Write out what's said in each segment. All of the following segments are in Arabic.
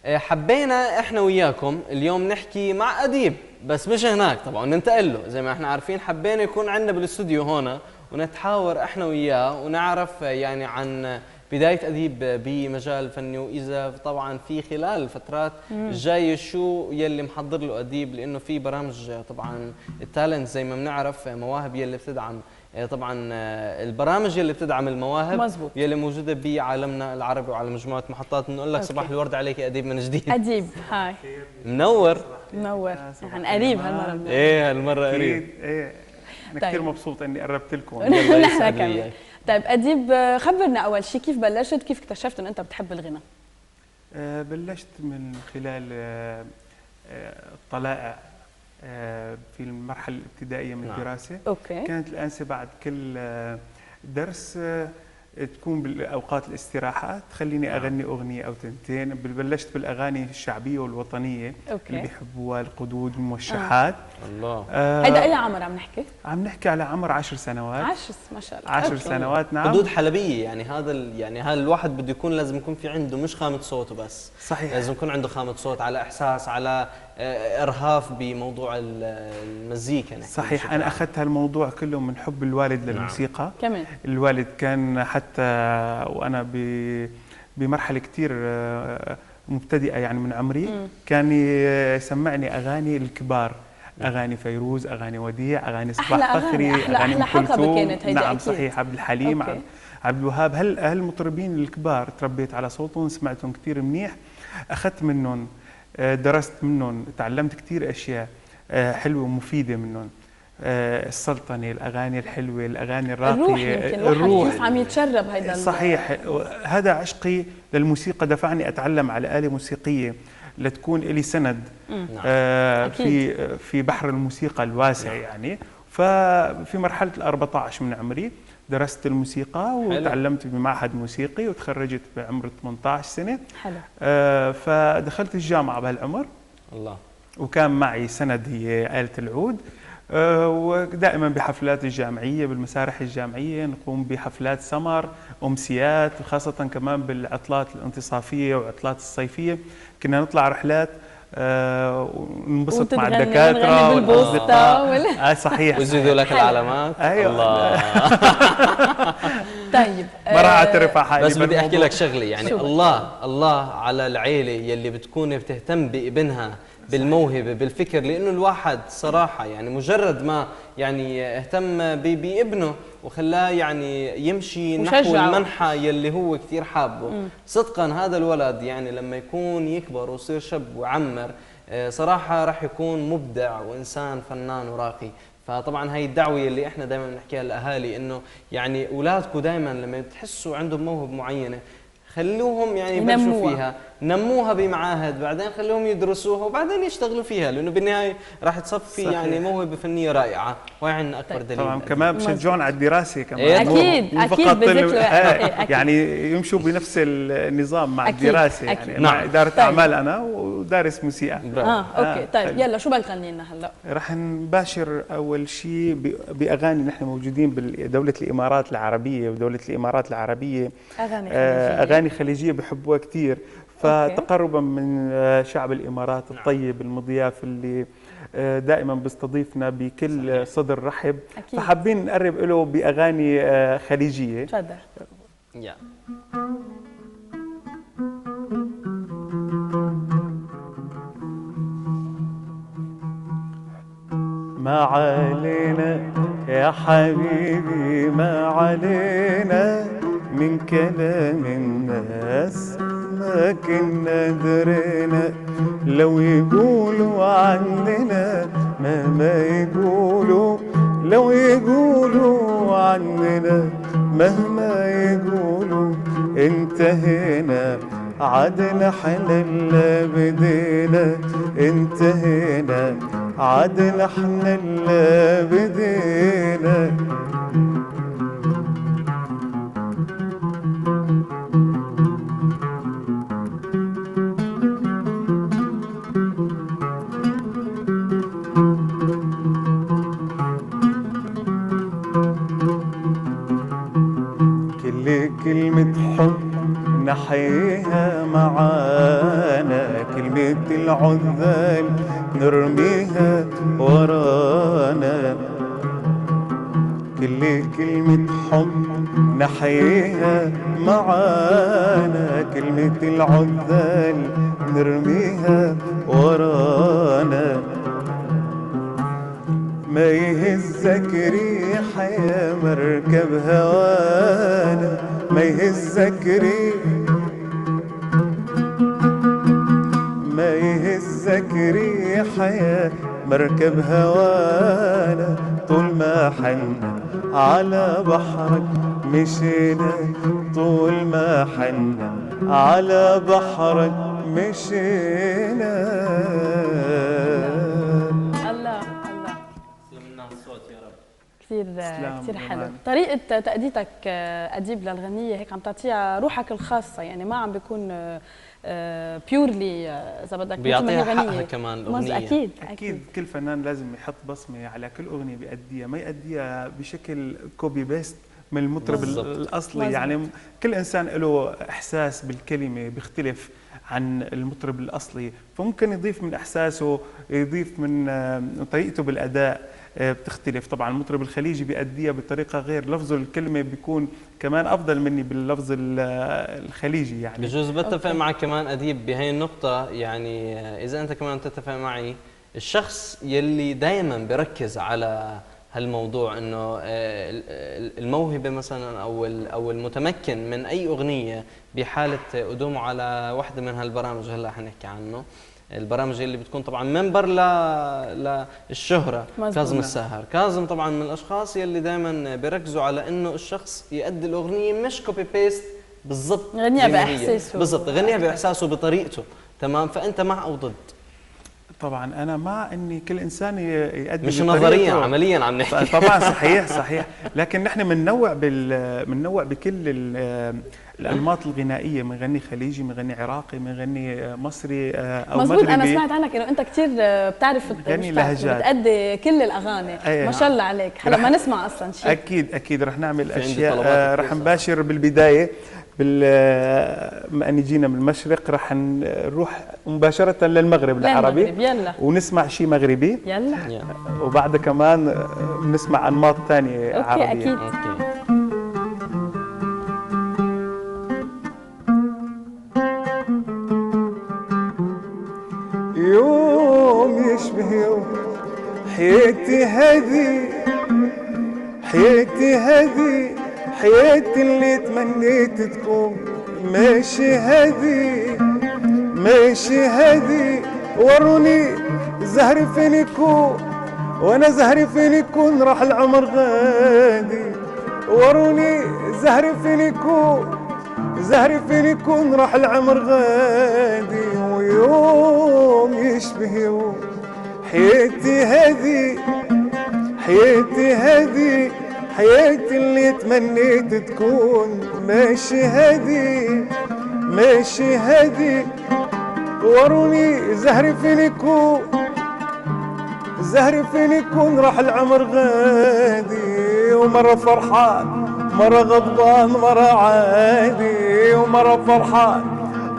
حبينا احنا وياكم اليوم نحكي مع اديب، بس مش هناك طبعا ننتقل له زي ما احنا عارفين. حبينا يكون عندنا بالاستوديو هون ونتحاور احنا وياه ونعرف يعني عن بداية أديب بمجال الفني، وإذا طبعا في خلال الفترات الجاية شو يلي محضر له أديب، لأنه في برامج طبعا التالنت زي ما بنعرف، مواهب يلي بتدعم طبعا البرامج يلي بتدعم المواهب مزبوط. يلي موجودة بعالمنا العربي وعلى مجموعة محطات. بنقول لك صباح الورد عليك يا أديب من جديد. أديب هاي منور. منور يعني قريب هالمرة منور. ايه هالمرة قريب. ايه انا طيب. كثير مبسوط اني قربت لكم. نحن كمان. طيب أديب، خبرنا أول شيء كيف بلشت، كيف اكتشفت إنه أنت بتحب الغنى؟ بلشت من خلال الطلائع في المرحلة الابتدائية من الدراسة. أوكي. كانت الأنسة بعد كل درس تكون بالأوقات الاستراحة تخليني أغني أغنية أو تنتين. بلشت بالأغاني الشعبية والوطنية. أوكي. اللي بيحبوها، القدود، الموشحات. الله. هيدا أي عمر عم نحكي؟ عم نحكي على عمر 10 سنوات. 10 ما شاء الله. 10 سنوات نعم. قدود حلبية، يعني هذا يعني هذا الواحد بده يكون لازم يكون في عنده مش خامة صوته بس. صحيح. لازم يكون عنده خامة صوت، على إحساس، على إرهاف بموضوع المزيكا. يعني صحيح. أنا أخذت هالموضوع كله من حب الوالد للموسيقى. نعم. كمان الوالد كان حتى وأنا بمرحلة كتير مبتدئة يعني من عمري كان يسمعني أغاني الكبار، أغاني فيروز، أغاني وديع، أغاني صباح فخري، أغاني أم كلثوم. كانت هيدا نعم أكيد. صحيح. عبد الحليم، عبد الوهاب. هالمطربين الكبار تربيت على صوتهم، سمعتهم كتير منيح، أخذت منهم، درست منهم، تعلمت كتير أشياء حلوة ومفيدة منهم. السلطنة، الأغاني الحلوة، الأغاني الراقية، الروح كيف عم يتشرب هيدا. صحيح. هذا عشقي للموسيقى دفعني أتعلم على آلة موسيقية لتكون لي سند في بحر الموسيقى الواسع. يعني ففي مرحلة 14 من عمري درست الموسيقى وتعلمت بمعهد موسيقي وتخرجت بعمر 18 سنة. حلو. فدخلت الجامعة بهالعمر. الله. وكان معي سند هي آلة العود. ودائما بحفلات الجامعية، بالمسارح الجامعية نقوم بحفلات سمر، أمسيات، وخاصة كمان بالعطلات الانتصافية وعطلات الصيفية كنا نطلع رحلات وننبسط مع الدكاترة والأصدقاء. صحيح. ويزيدوا لك العلامات. أيوة. الله. طيب ما راح اعترف على حالي بس بدي احكي لك شغله، يعني الله على العيله يلي بتكون بتهتم بابنها بالموهبه بالفكر، لانه الواحد صراحه يعني مجرد ما يعني اهتم بابنه وخلاه يعني يمشي نحو المنحى يلي هو كثير حابه، صدقا هذا الولد يعني لما يكون يكبر ويصير شاب ويعمر صراحه راح يكون مبدع وانسان فنان وراقي. فطبعا هي الدعوه اللي احنا دائما بنحكيها للاهالي، انه يعني اولادكم دائما لما تحسوا عندهم موهبه معينه خلوهم يعني يبلشوا فيها، نموها بمعاهد، بعدين خلوهم يدرسوها وبعدين يشتغلوا فيها، لانه بالنهايه راح تصفي يعني موهبه فنيه رائعه، وهي عندنا اكبر دليل. طبعا كمان بشجعون على الدراسه كمان. اكيد اكيد يعني يمشوا بنفس النظام مع الدراسه. يعني مع اداره اعمال انا ودارس موسيقى. اوكي. طيب يلا شو بدك تغني لنا هلا؟ رح نباشر اول شيء باغاني. نحن موجودين بدوله الامارات العربيه، ودوله الامارات العربيه اغاني خليجيه بحبوها كثير. فتقربا من شعب الامارات الطيب المضياف اللي دائما بيستضيفنا بكل صدر رحب، فحابين نقرب له باغاني خليجيه. تفضل. يا ما علينا يا حبيبي، ما علينا من كلام الناس، ما كنا درينا لو يقولوا عننا مهما يقولوا، لو يقولوا عننا مهما يقولوا. انتهينا عدنا احنا اللي بدينا، انتهينا عدنا احنا اللي بدينا. كل كلمة حب نحيها معانا كلمة العذال نرميها ورانا، كل كلمة حب نحييها معانا، كلمة العذال نرميها ورانا. ما يهزك ريح يا مركب هوانا، ما يهزك ريح، ما يهزك ريح يا مركب هوانا، طول ما حنا على بحرك مشينا، طول ما حنا على بحرك مشينا. الله الله، سلمنا الصوت يا رب. كثير حلو. طريقة تأديتك أديب للغنية هيك عم تعطيها روحك الخاصة، يعني ما عم بيكون بيورلي إذا بدك بيعطيها حقها كمان الأغنية. أكيد كل فنان لازم يحط بصمة على كل أغنية بيأديها، ما يأديها بشكل كوبي بيست من المطرب الأصلي. مزبط. يعني كل إنسان له إحساس بالكلمة بيختلف عن المطرب الأصلي، فممكن يضيف من إحساسه، يضيف من طريقته بالأداء بتختلف. طبعا المطرب الخليجي بيأديها بطريقة غير، لفظه الكلمة بيكون كمان أفضل مني باللفظ الخليجي. يعني بجوز بتفق معك كمان أديب بهي النقطة، يعني إذا أنت كمان تتفق معي، الشخص يلي دائما بركز على هالموضوع انه الموهبه مثلا او المتمكن من اي اغنيه بحاله قدومه على وحده من هالبرامج هلا حنحكي عنه، البرامج اللي بتكون طبعا منبر للشهره. كاظم الساهر، كاظم طبعا من الاشخاص يلي دائما بيركزوا على انه الشخص يؤدي الاغنيه مش كوبي بيست بالضبط، غنيها باحساسه بالضبط، غنيها باحساسه بطريقته. تمام، فانت مع او ضد؟ طبعا انا مع اني كل انسان يؤدي مش نظريا، عمليا عم نحكي. طبعا صحيح، لكن نحن بننوع بكل الانماط الغنائيه، بنغني خليجي، بنغني عراقي، بنغني مصري او مزبوط. مغربي. انا سمعت عنك انه انت كثير بتعرف بتأدي كل الاغاني. ما شاء الله عليك. هلا ما نسمع اصلا شيء. اكيد رح نعمل اشياء. رح نباشر بالبدايه بما اني جينا من المشرق، رح نروح مباشره للمغرب العربي. يلا. ونسمع شيء مغربي. يلا. وبعد كمان نسمع انماط ثانيه عربيه. اكيد. يوم يشبه يوم، حياتي هذه، حياتي هذه، حياتي اللي تمنيت تكون ماشي هذه، ماشي هذه. وروني زهري فين يكون، وانا زهري فين يكون، راح العمر غادي. وروني زهري فين يكون، زهري فين يكون، راح العمر غادي. ويوم يشبه يوم، حياتي هذه، حياتي هذه، حياتي اللي تمنيت تكون ماشي هذه، ماشي هذه. وروني زهري فين يكون، زهري فين يكون، راح العمر غادي. ومرة فرحان، مرة غضبان، مرة عادي. ومرة فرحان،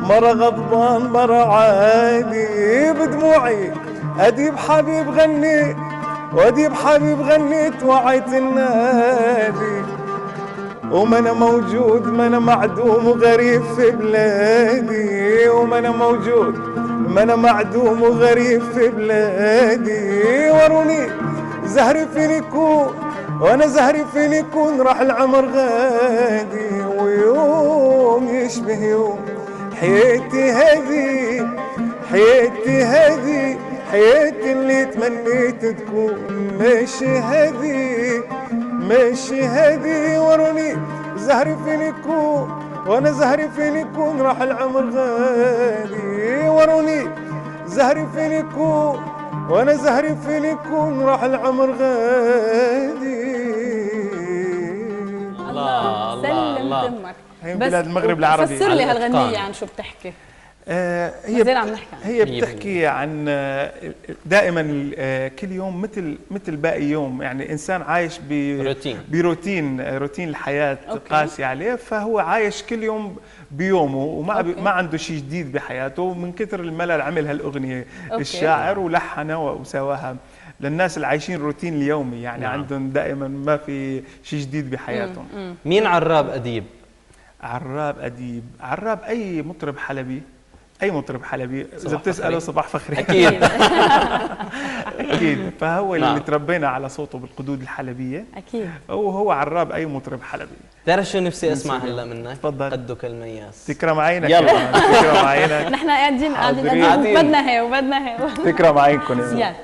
مرة غضبان، مرة عادي. بدموعي أديب حبيب غنيت، وأديب حبيب غنيت، وعيت النادي. وما أنا موجود، ما أنا معدوم وغريب في بلادي. وما أنا موجود، ما أنا معدوم وغريب في بلادي. وروني زهري فين يكون، وأنا زهري فين يكون، راح العمر غادي. ويوم يشبه يوم، حياتي هذه، حياتي هذه، حياتي اللي تمنيت تكون ماشي هذه، ماشي هذه. وروني زهري فين يكون، وانا زهري فين يكون، راح العمر غادي. وروني زهري فين يكون، وانا زهري فين يكون، راح العمر غادي. الله الله. هي بلاد المغرب العربي. فسر لي هالغنية عن شو بتحكي. هي بتحكي عن دائما كل يوم مثل باقي يوم، يعني انسان عايش بروتين الحياه قاسي عليه، فهو عايش كل يوم بيومه وما عنده شيء جديد بحياته. من كثر الملل عمل هالاغنيه الشاعر ولحنها وسواها للناس اللي عايشين روتين اليومي، يعني عندهم دائما ما في شيء جديد بحياتهم. مين عراب أديب؟ عراب اي مطرب حلبي، اذا بتساله صباح فخري اكيد. اكيد، فهو اللي تربينا على صوته بالقدود الحلبيه اكيد، وهو عراب اي مطرب حلبي. تعرف شو نفسي اسمع هلا منك؟ تفضل. قدك المياس. تكرم عينك. يلا تكرم عينك. نحن قاعدين بدنا هي تكرم عينكم. زياد.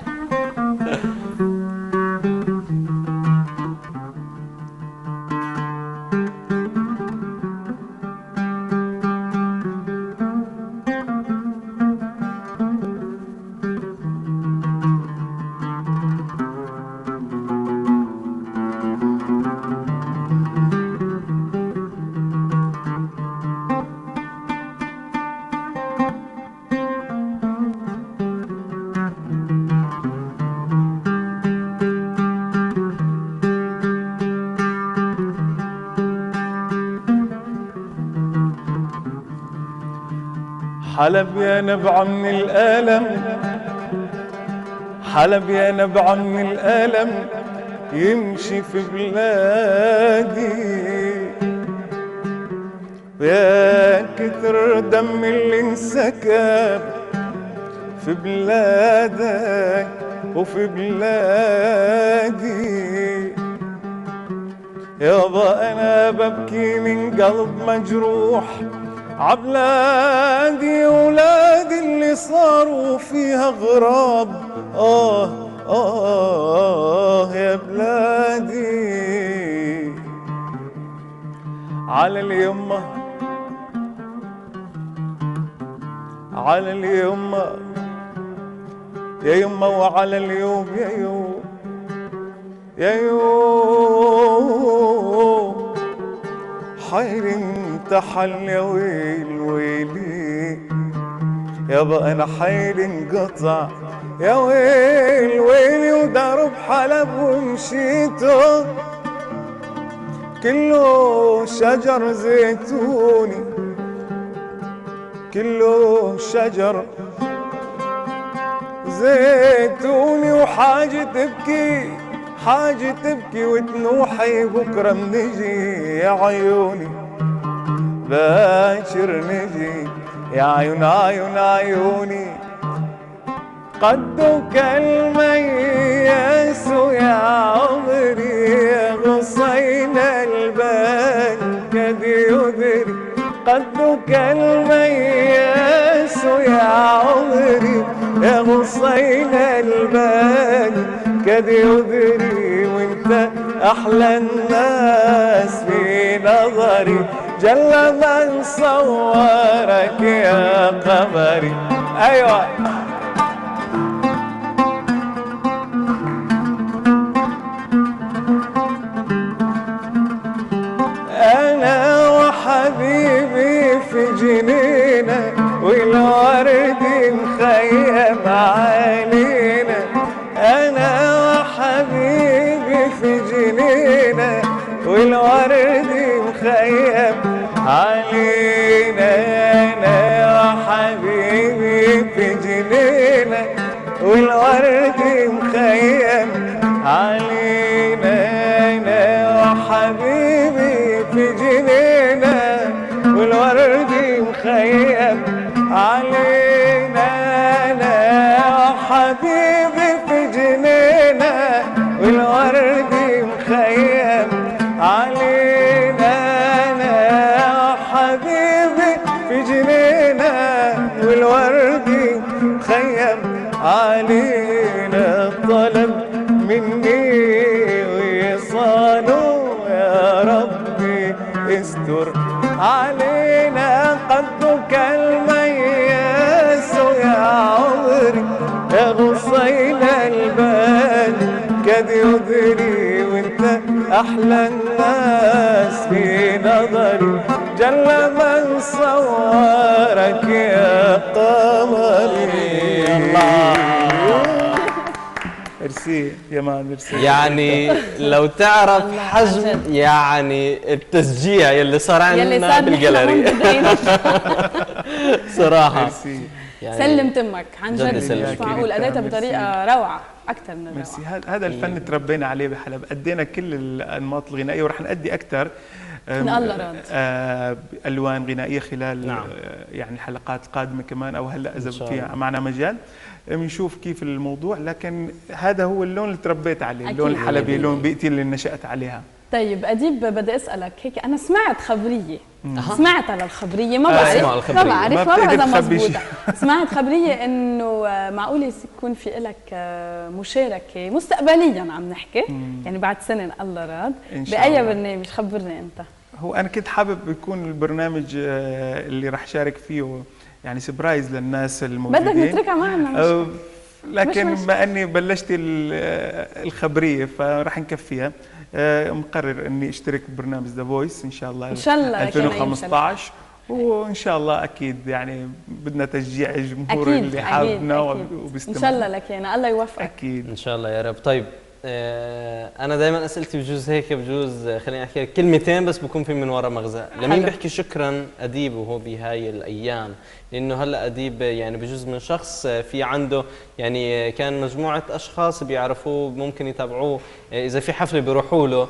حلب يا نبع من الألم، حلب يا نبع من الألم يمشي في بلادي، ويا كتر دم اللي انسكب في بلادك وفي بلادي. يابا أنا ببكي من قلب مجروح عبلادي، ولادي اللي صاروا فيها غراب. يا بلادي. على اليمة على اليمة يا يمة، وعلى اليوم يا يوم يا يوم حير انتحل يا ويل ويلي. يابا انا حيل انقطع يا ويل ويلي، ودرب حلب ومشيته كله شجر زيتوني، كله شجر زيتوني، وحاجة تبكي حاجة تبكي وتنوحي بكرة منجي يا عيوني، باكر نجي يا عيون عيون عيوني. قدك المياس يا عمري غصين البال كدي يدري، قدك المياس يا عمري يا غصين البال كدي يدري، وانت احلى الناس في نظري جل من صورك يا قمري. ايوه انا وحبيبي في جنينه والورد مخيم علينا، انا وحبيبي في جنينه والورد مخيم علينا، انا وحبيبي في جنينه والورد مخيم علينا، انا وحبيبي في جنينه والورد مخيم علينا، انا وحبيبي في جنينه والورد مخيم علينا، انا وحبيبي في جنينه والورد مخيم علينا. طلب مني وصاله يا ربي استر علينا، قدك المياس يا عمري يا غصين البال كد يدري، وانت أحلى الناس في نظري جل من صورك يا قمري. الله ميرسي يا مان، ميرسي. يعني لو تعرف حجم يعني التشجيع يلي صار عندنا بالجاليري صراحة. ميرسي. يعني سلم تمك عن جد، مش معقول أديتها بطريقة روعة أكثر من روعة. ميرسي. هذا الفن تربينا عليه بحلب، أدينا كل الأنماط الغنائية ورح نأدي أكثر إن الله راد. ألوان غنائية خلال يعني الحلقات القادمة كمان، أو هلا إذا في معنا مجال بنشوف كيف الموضوع. لكن هذا هو اللون اللي تربيت عليه، اللون الحلبي، اللون بيئتي اللي نشأت عليها. طيب أديب، بدي أسألك هيك، أنا سمعت خبرية، سمعت على الخبرية، ما بعرف ما بعرف إذا مضبوطة. سمعت خبرية إنه معقول يكون في لك مشاركة مستقبليا، عم نحكي يعني بعد سنة الله راد، بأي برنامج؟ خبرني أنت. هو أنا كنت حابب يكون البرنامج اللي رح شارك فيه يعني سبرايز للناس الموجودين. بدك نتركها معنا لكن بما أني بلشت الخبرية فرح نكفيها. مقرر اني اشترك ببرنامج ذا فويس ان شاء الله 2015، وان شاء الله اكيد يعني بدنا تشجيع الجمهور اللي حاببنا وبيستمع. ان شاء الله لك يعني الله يوفقك. اكيد ان شاء الله يا رب. طيب انا دائما اسئلتي بجوز هيك، بجوز خليني احكي لك كلمتين بس بكون في من وراء مغزى. لمين بيحكي شكرا اديب وهو بهاي الايام؟ لانه هلا اديب يعني بجوز من شخص في عنده يعني كان مجموعه اشخاص بيعرفوه ممكن يتابعوه، اذا في حفله بيروحوا له،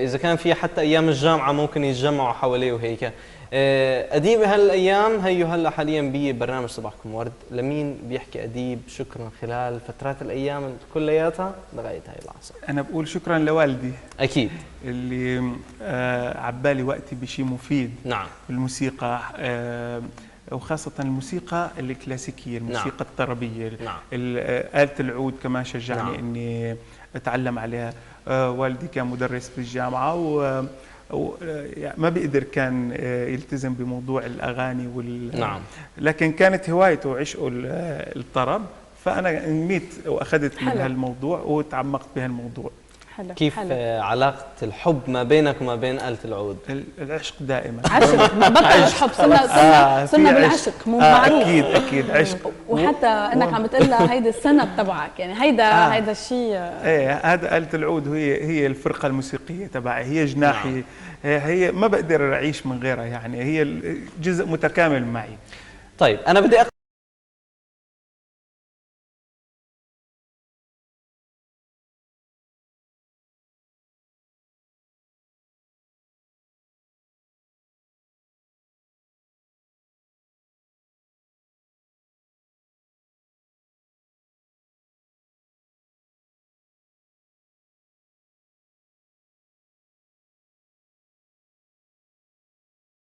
اذا كان في حتى ايام الجامعه ممكن يتجمعوا حواليه وهيك. أديب هالأيام هيو هلا حاليا ببرنامج صباحكم ورد، لمين بيحكي أديب شكرا خلال فترات الأيام كلياتها لغاية هاي اللحظة؟ أنا بقول شكرا لوالدي أكيد اللي عبالي وقتي بشيء مفيد. نعم. الموسيقى وخاصة الموسيقى الكلاسيكية، الموسيقى الطربية. نعم. آلة العود كمان شجعني إني أتعلم عليها. والدي كان مدرس في الجامعة ما بيقدر كان يلتزم بموضوع الأغاني نعم. لكن كانت هوايته وعشقه الطرب، فأنا نميت وأخذت من هالموضوع وتعمقت بهالموضوع. كيف علاقة الحب ما بينك وما بين آلة العود؟ العشق دائما. عشق، ما بطلش حب، صرنا بالعشق، مو معروف. أكيد عشق. وحتى انك عم تقول لها هيدا السند تبعك، يعني هيدا الشيء. ايه، هذا آلة العود هي الفرقة الموسيقية تبعي، هي جناحي. هي ما بقدر أعيش من غيرها، يعني هي جزء متكامل معي. طيب أنا بدي